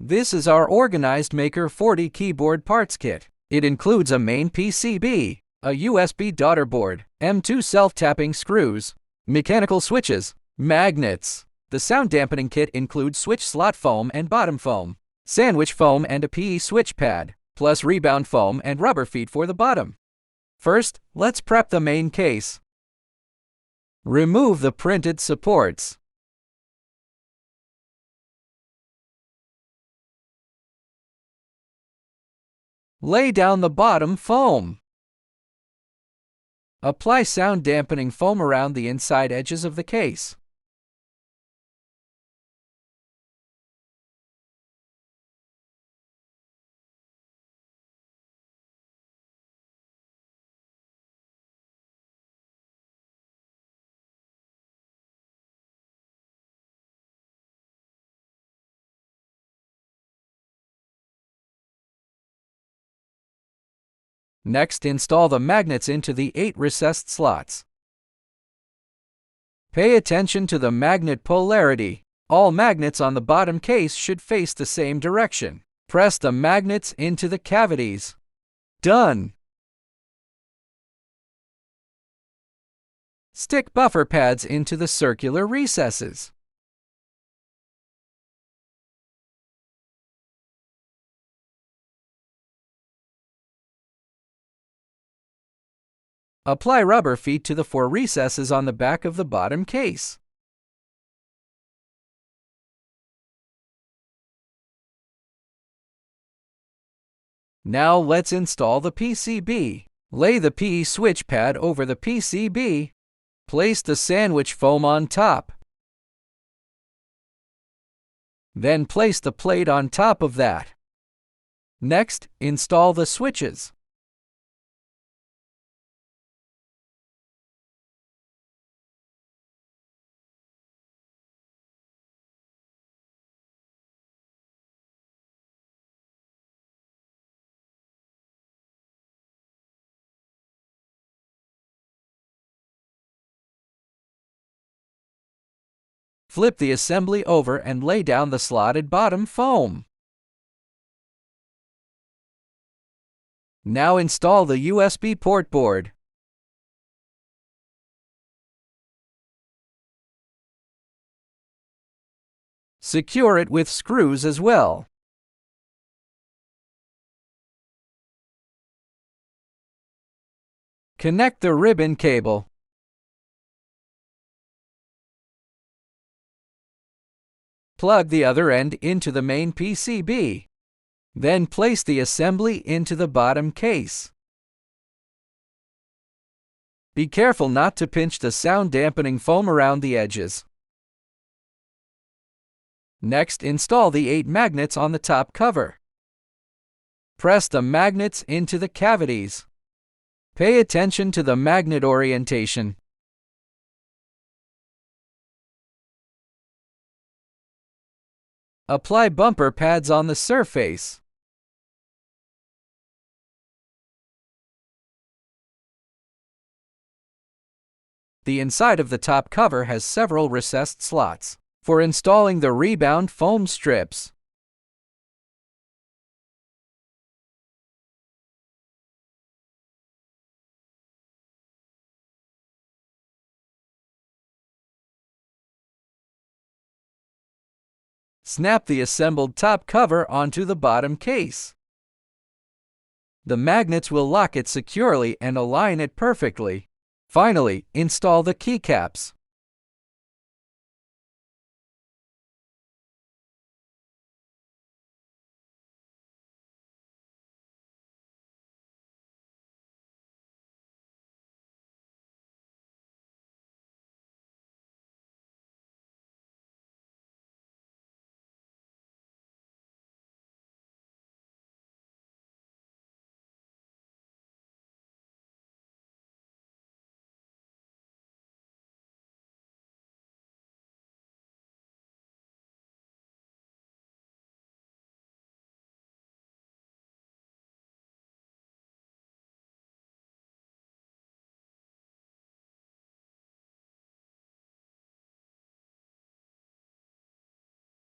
This is our Organized Maker 40 keyboard parts kit. It includes a main PCB, a USB daughter board, M2 self-tapping screws, mechanical switches, magnets. The sound dampening kit includes switch slot foam and bottom foam, sandwich foam and a PE switch pad, plus rebound foam and rubber feet for the bottom. First, let's prep the main case. Remove the printed supports. Lay down the bottom foam. Apply sound dampening foam around the inside edges of the case. Next, install the magnets into the 8 recessed slots. Pay attention to the magnet polarity. All magnets on the bottom case should face the same direction. Press the magnets into the cavities. Done! Stick buffer pads into the circular recesses. Apply rubber feet to the 4 recesses on the back of the bottom case. Now let's install the PCB. Lay the PE switch pad over the PCB. Place the sandwich foam on top. Then place the plate on top of that. Next, install the switches. Flip the assembly over and lay down the slotted bottom foam. Now install the USB port board. Secure it with screws as well. Connect the ribbon cable. Plug the other end into the main PCB. Then place the assembly into the bottom case. Be careful not to pinch the sound dampening foam around the edges. Next, install the 8 magnets on the top cover. Press the magnets into the cavities. Pay attention to the magnet orientation. Apply bumper pads on the surface. The inside of the top cover has several recessed slots for installing the rebound foam strips. Snap the assembled top cover onto the bottom case. The magnets will lock it securely and align it perfectly. Finally, install the keycaps.